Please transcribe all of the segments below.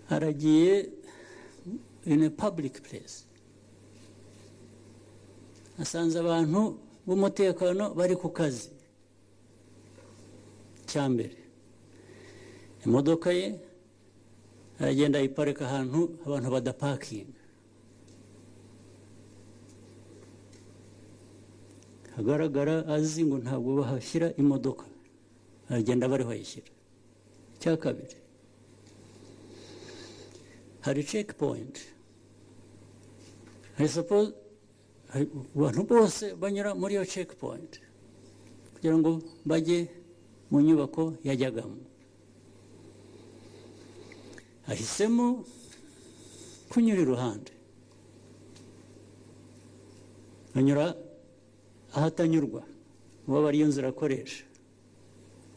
aragiye in a public place, asanze abantu b'umutekano bari ku kazi. Cyambere imodoka ye aragenda ayiparika ahantu abantu badapakinga, hagaragara azi ngo ntabwo bahashyira imodoka, aragenda bariho ayishyira. Cya kabiri, hari checkpoint, I suppose abantu bose banyura muri iyo checkpoint kugira ngo bajye mu nyubako yajyagamo. Ahisemo kunyura iruhande, anyura ahatanyurwa, uba ariyo nzira akoresha.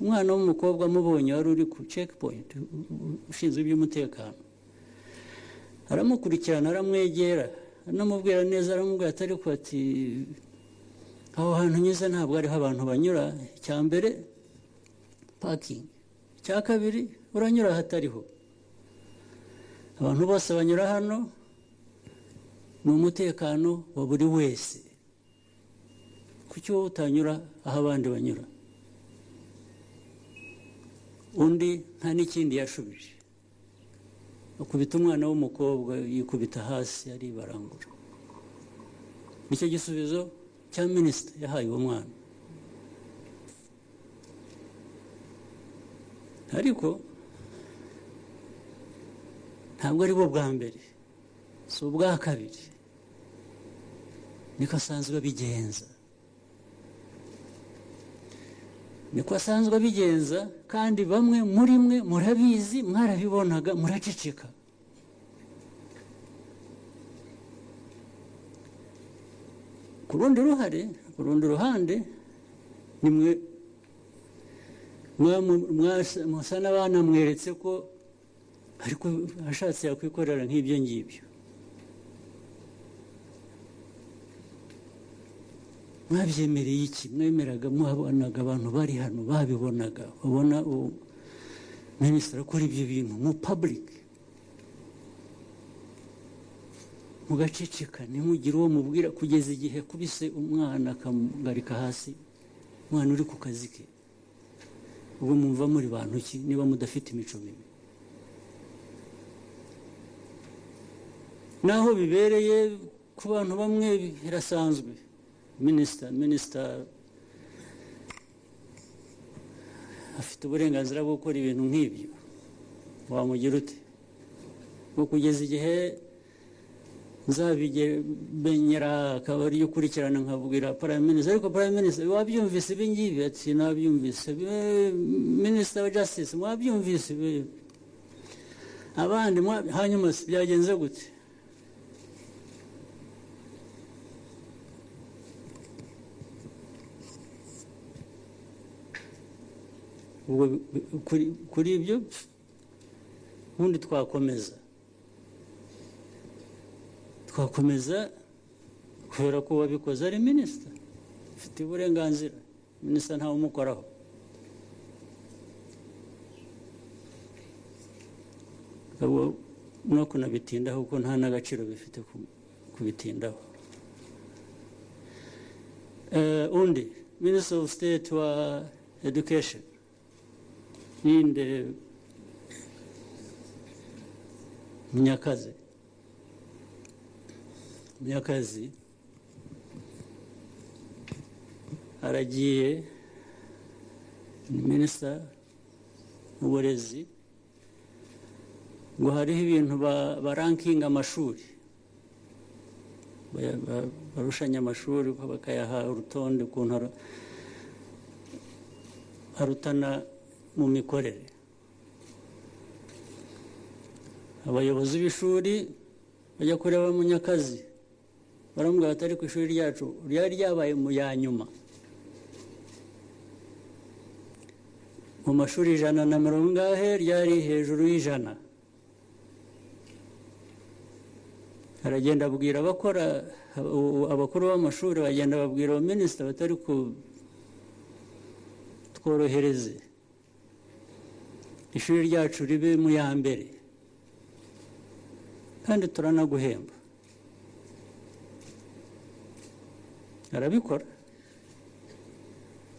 Umwana w'umukobwa amubonye wari uri ku checkpoint ushinzwe iby'umutekano, aramukurikirana, aramwegera, anamubwira neza, aramubwira atari ko ati aho hantu nyuze ntabwo ariho abantu banyura. Icya mbere parking, icya kabiri uranyura ahatariho. Abantu bose banyura hano, ni umutekano wa buri wese. Kuki wowe utanyura aho abandi banyura? Undi nta n'ikindi yashubije, akubita umwana w'umukobwa, yikubita hasi aribarangura. Nicyo gisubizo cya minisita yahaye uwo mwana. Ariko ntabwo ari bo bwa mbere, si ubwa kabiri, niko asanzwe abigenza. Niko asanzwe abigenza, kandi bamwe muri mwe murabizi, mwarabibonaga, muraceceka. Ku rundi ruhande nimwe musa n'abana mweretse ko ariko ashatse yakwikorera nk'ibyo ngibyo. Mwabyemereye iki? Mwemeraga, mwabonaga abantu bari hano babibonaga, babona minisitiri akora ibyo bintu mu public, mugaceceka, ntimugire uwo mubwira, kugeza igihe kubise umwana akamugarika hasi, umwana uri ku kazi ke. Ubwo mwumva muri bantu ki niba mudafite imico mibi? Naho bibereye ku bantu bamwe birasanzwe. Minisita afite uburenganzira bwo gukora ibintu nk'ibyo. Wamugira ute? Bwo kugeza igihe nzabimenyera, akaba ariyo ukurikirana, nkabwira Prime Minister, ariko Prime Minister wabyumvise ibi ngibi? Ati nabyumvise. Minister wa Justice mwabyumvise? Abandi hanyuma byagenze gute? Kuri ibyo ubundi twakomeza kubera ko wabikoze ari minisita, ufite uburenganzira. Minisita ntawe umukoraho. No kunabitindaho kuko nta n'agaciro bifite kubitindaho. Undi Minister of State wa Education Ninde Munyakazi aragiye, minisita w'uburezi, ngo hariho ibintu barankinga amashuri, barushanya amashuri bakayaha urutonde ukuntu arutana mu mikorere. Abayobozi b'ishuri bajya kureba Munyakazi, baramubwira ati ariko ishuri ryacu ryari ryabaye mu ya nyuma, mu mashuri 100 ryari hejuru y'100. Aragenda abwira abakuru b'amashuri, bagenda babwira minisita batari ku tworohereze ishuri ryacu ribe mu ya mbere. kandi turanaguhemba. Arabikora,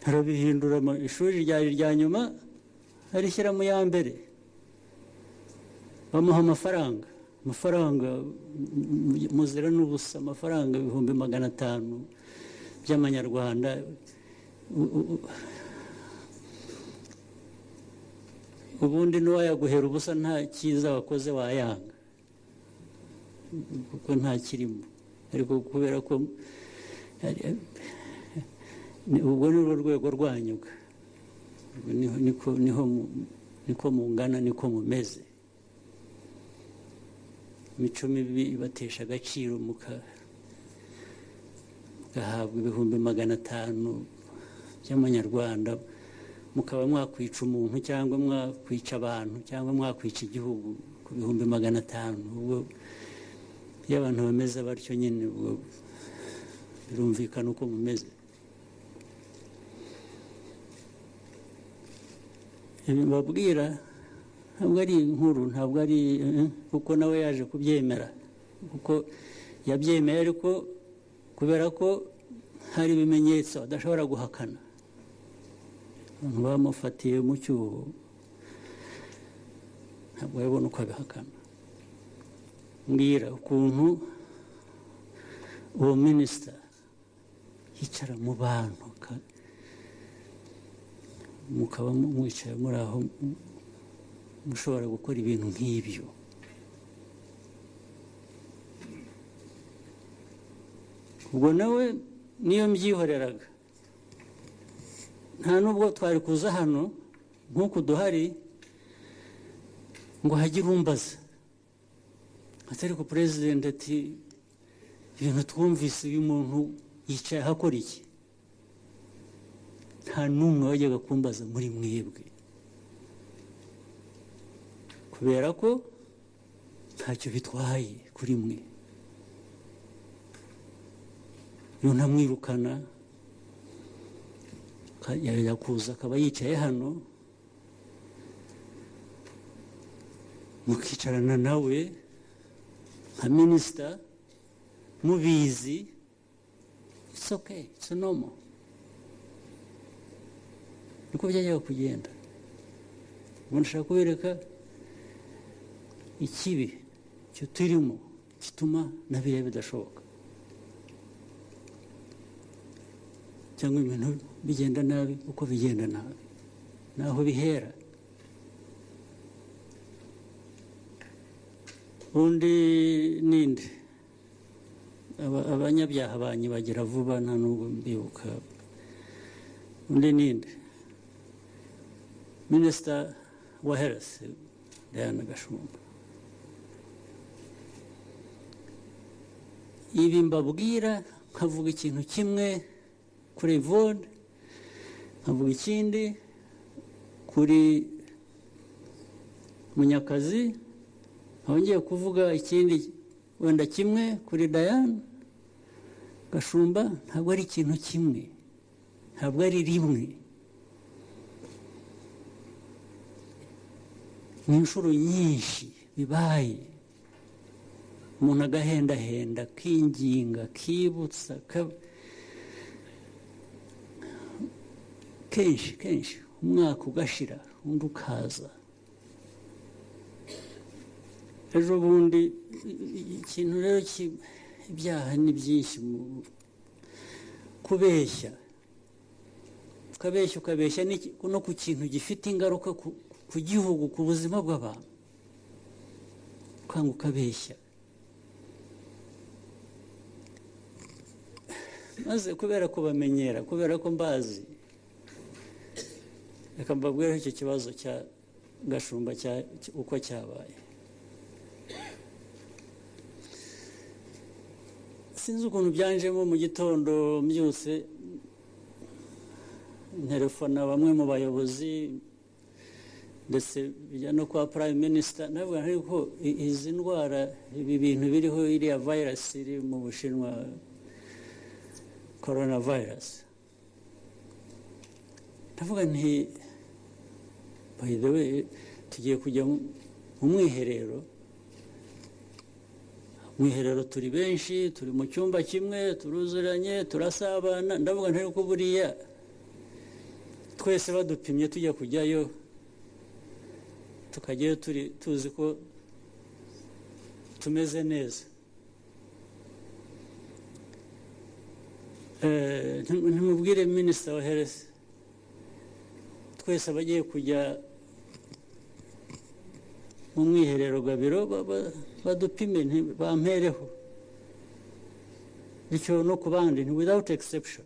arabihindura. Ishuri ryari rya nyuma arishyira mu ya mbere, bamuha amafaranga muzira n'ubusa, amafaranga 500,000 by'amanyarwanda. Ubundi n'uwayaguhera ubusa nta cyiza wakoze wayanga, kuko nta kirimo. Ariko kubera ko ubwo ni urwego rwanyuga, niko mungana, niko mumeze. Imico mibi ibatesha agaciro, mugahabwa 500,000 by'amanyarwanda, mukaba mwakwica umuntu cyangwa mwakwica abantu cyangwa mwakwica igihugu ku 500,000. Ubwo iyo abantu bameze batyo nyine, ubwo birumvikana uko mumeze. Ibi mbabwira ntabwo ari inkuru, ntabwo ari kuko nawe yaje kubyemera, kuko yabyemeye, ariko kubera ko hari ibimenyetso adashobora guhakana. Abantu bamufatiye mu cyuho, ntabwo yabona uko abihakana. Mbwira ukuntu uwo minisita yicara mu bantu, mukaba mwicaye muri aho, mushobora gukora ibintu nk'ibyo. Ubwo nawe niyo mbyihoreraga, nta nubwo twari kuza hano nk'uku duhari ngo hagire umbaza atari ko president ati ibintu twumvise uyu muntu yicaye hakora iki. Nta n'umwe wajyaga kumbaza muri mwebwe, kubera ko ntacyo bitwaye kuri mwe. Iyo ntamwirukana yajya kuza akaba yicaye hano, mukicarana nawe nka minisita mubizi, it's okay, it's normal. Niko byajyaga kugenda. Ubu ndashaka kubereka ikibi cyo turimo gituma na biriya bidashoboka, cyangwa ibintu bigenda nabi uko bigenda nabi, naho bihera. Undi ninde, abanyabyaha banyibagira vuba, nta nubwo mbibuka. Undi ninde, minisita wa health Diana Gashumba. Ibi mbabwira nkavuga ikintu kimwe kuri Yvonne, nkavuga ikindi kuri Munyakazi, nkongeye kuvuga ikindi wenda kimwe kuri Diana Gashumba. Ntabwo ari ikintu kimwe, ntabwo ari rimwe, ni inshuro nyinshi bibaye. Umuntu agahendahenda, kinginga, kibutsa kenshi, umwaka ugashira undi ukaza. Ejo bundi ikintu rero, ibyaha ni byinshi, kubeshya, ukabeshya no ku kintu gifite ingaruka ku gihugu, ku buzima bw'abantu, ukanga ukabeshya. Maze kubera kubamenyera, kubera ko mbazi, reka mbabwire icyo kibazo cya Gashumba uko cyabaye. Sinzi ukuntu byanjemo mu gitondo mbyutse, nterefona bamwe mu bayobozi, ndetse bijya no kwa prime minister, navuga ariko izi ndwara, ibi bintu biriho, iriya virus iri mu Bushinwa, coronavirus, ndavuga nti by the way tugiye kujya mu mwiherero mwiherero turi benshi, turi mu cyumba kimwe, turuzuranye, turasabana, ndavuga ntari ko buriya twese badupimye tujya kujyayo tukajyayo tuzi ko tumeze neza. Ntimubwire minisita wa health twese abagiye kujya mu mwiherero Gabiro badupime bampereho, bityo no ku bandi without exception.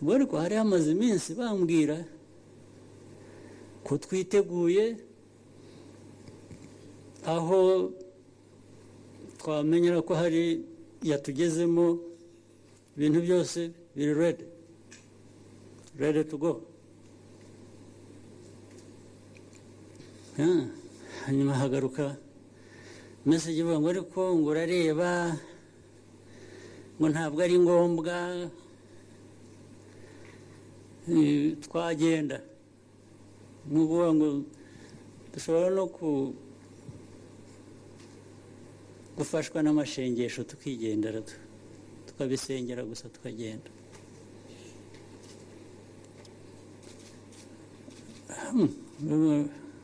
Ariko hari hamaze iminsi bambwira ko twiteguye aho twamenyera ko hari yatugezemo ibintu byose biri ready to go. Hanyuma hagaruka message ivuga ngo ariko ngo urareba ngo ntabwo ari ngombwa twagenda, n'uvuga ngo dushobora no gufashwa n'amashengesho tukigendera tukabisengera gusa tukagenda.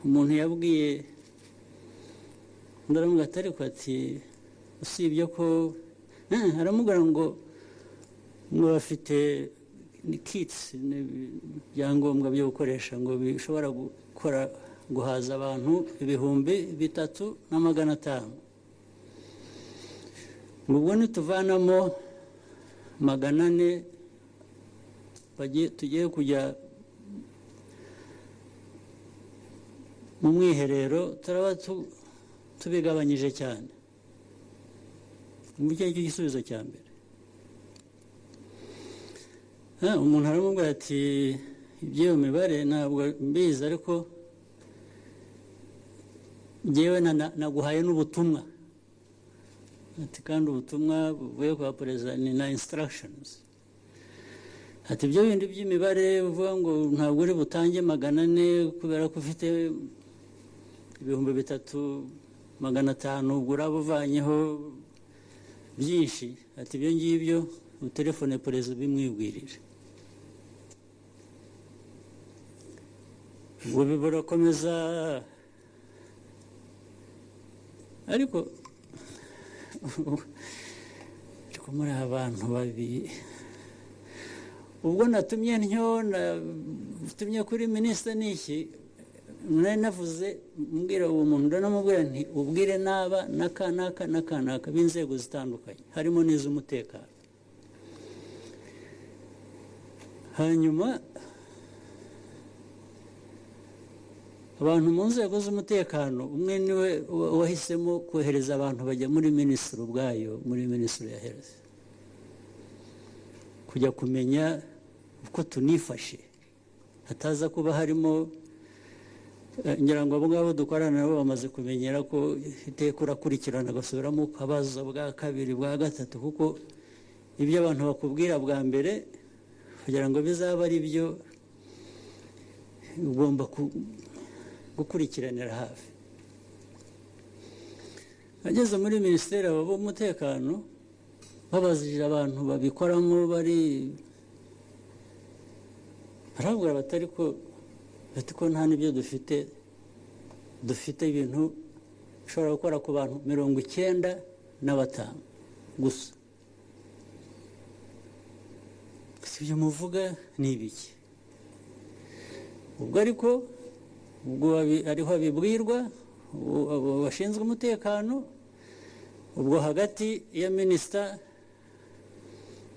Umuntu yabwiye ndaramubwira ati usibye ko aramubwira ngo bafite kits n'ibyangombwa byo gukoresha ngo bishobora guhaza abantu 3,500. ubwo nituvanamo 400 tugiye kujya mu mwiherero, turaba tubigabanyije cyane. Mu gihe cy'igisubizo cya mbere umuntu aramubwira ati iby'iyo mibare ntabwo mbizi, ariko njyewe naguhaye n'ubutumwa ati, kandi ubutumwa buvuye kwa perezida ni na instructions. Ati ibyo bindi by'imibare uvuga ngo ntabwo uri butange 400 kubera ko ufite 3,500 ubwo uraba uvanyeho byinshi. Ati ibyo ngibyo utelefone perezida bimwibwirije. Ubwo birakomeza, ariko muri abantu babiri ubwo natumye natumye kuri minisita n'iki nari navuze mbwira uwo muntu ndanamubwira nti ubwire n'aba n'aka b'inzego zitandukanye harimo n'iz'umutekano. Hanyuma abantu mu nzego z'umutekano umwe niwe wahisemo kohereza abantu bajya muri minisitiri ubwayo, muri minisitiri ya health, kujya kumenya uko tunifashe, hataza kuba harimo ngira ngo abo ngabo dukorana nabo bamaze kumenyera ko iteka urakurikirana agasubiramo ukabaza bwa kabiri bwa gatatu, kuko ibyo abantu bakubwira bwa mbere kugira ngo bizaba ari byo ugomba gukurikiranira hafi. Ageze muri minisiteri b'umutekano babazije abantu babikoramo barabwira batari ko nta n'ibyo dufite ibintu bishobora gukora ku bantu 95 gusa. Ibyo muvuga ni ibiki? Ubwo ariko ariho bibwirwa bashinzwe umutekano, ubwo hagati ya minisita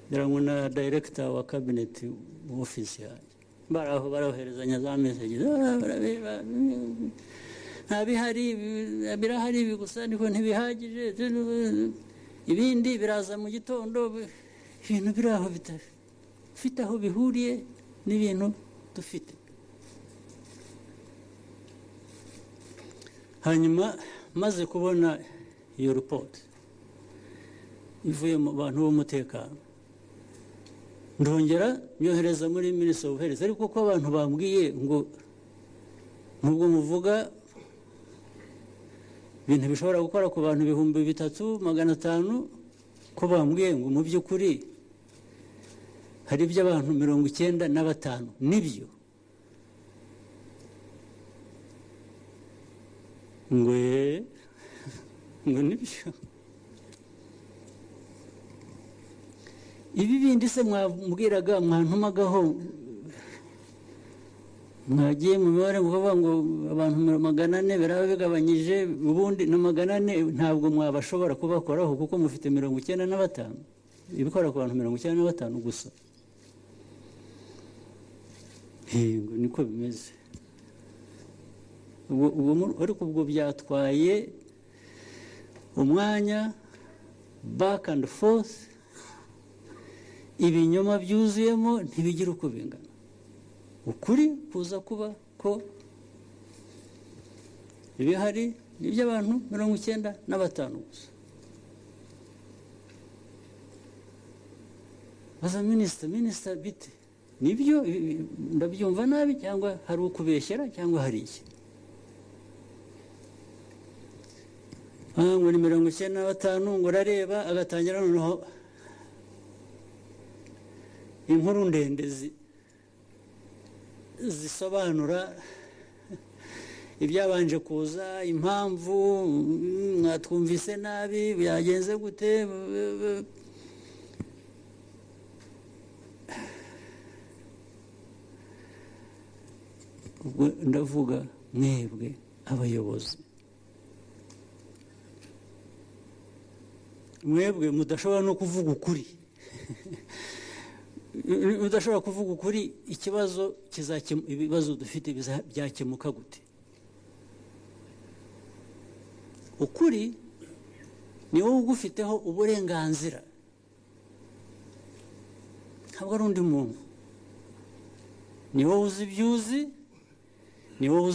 na director wa cabinet office yanjye baraho baroherezanya za message, birahari gusa niko ntibihagije, ibindi biraza mu gitondo, ibintu biraho bifite aho bihuriye n'ibintu dufite. Hanyuma maze kubona iyo report ivuye mu bantu b'umutekano, ndongera byohereza muri Ministry of Health, ariko ko abantu bambwiye ngo nubwo muvuga ibintu bishobora gukora ku bantu 3,500 ko bambwiye ngo mu by'ukuri hari iby'abantu 95 nibyo ngo nibyo. Ibi bindi se mwabwiraga mwantumagaho mwagiye mu mibare muvuga ngo abantu 400 biraba bigabanyije ubundi na 400 ntabwo mwabashobora kubakoraho kuko mufite 95 ibikora ku bantu 95 gusa. Ngo niko bimeze. Ariko ubwo byatwaye umwanya back and forth, ibinyoma byuzuyemo ntibigira uko bingana. Ukuri kuza kuba ko ibihari n'iby'abantu 95 gusa. Baza minisita bite nibyo ndabyumva nabi cyangwa hari ukubeshyera cyangwa hari iki? Ngo ni 95 ngo urareba agatangira noneho inkuru ndende zisobanura ibyabanje kuza, impamvu mwatwumvise nabi, byagenze gute. Ubwo ndavuga mwebwe abayobozi, mwebwe mudashobora no kuvuga ukuri. Udashobora kuvuga ukuri, ikibazo ibibazo dufite byakemuka gute? Ukuri ni wowe ugufiteho uburenganzira, ntabwo ari undi muntu. Ni wowe uzi ibyo uzi, ni wowe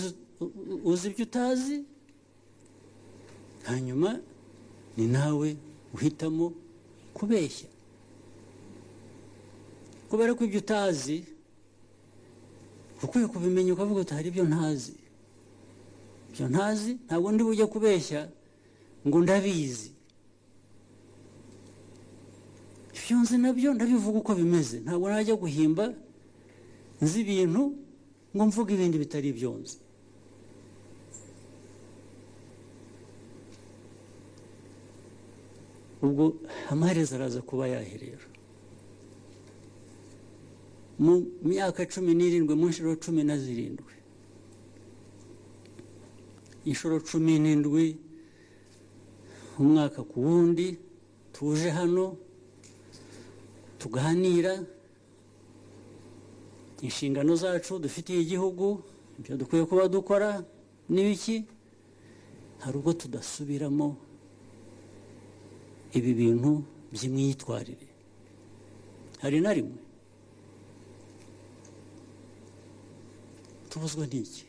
uzi ibyo utazi, hanyuma ni nawe uhitamo kubeshya. Kubera ko ibyo utazi ukwiye kubimenya ukavuga uti hari ibyo ntazi. Ibyo ntazi ntabwo ndi bujye kubeshya ngo ndabizi. Ibyo nzi nabyo ndabivuga uko bimeze, ntabwo najya guhimba nzi ibintu ngo mvuga ibindi bitari ibyo nzi. Ubwo amaherezo araza kuba yaherera. Mu myaka 17 mu nshuro 17 inshuro 17 umwaka ku wundi tuje hano tuganira inshingano zacu dufitiye igihugu, ibyo dukwiye kuba dukora n'ibiki. Hari ubwo tudasubiramo ibi bintu by'imyitwarire, hari na rimwe tubuzwa n'iki?